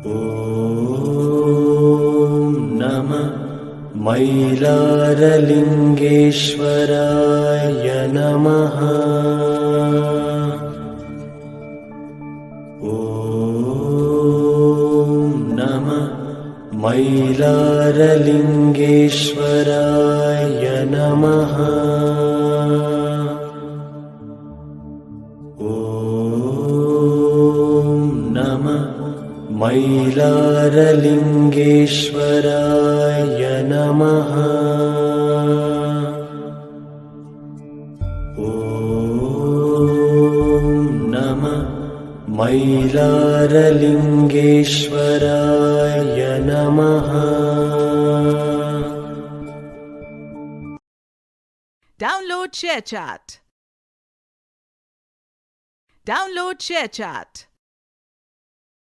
ॐ नमः मैलारलिङ्गेश्वराय नमः। ॐ नमः मैलारलिङ्गेश्वराय नमः। ॐ नमः मैलारलिङ्गेश्वराय नमः। ॐ नमः मैलारलिङ्गेश्वराय नमः। Download ShareChat.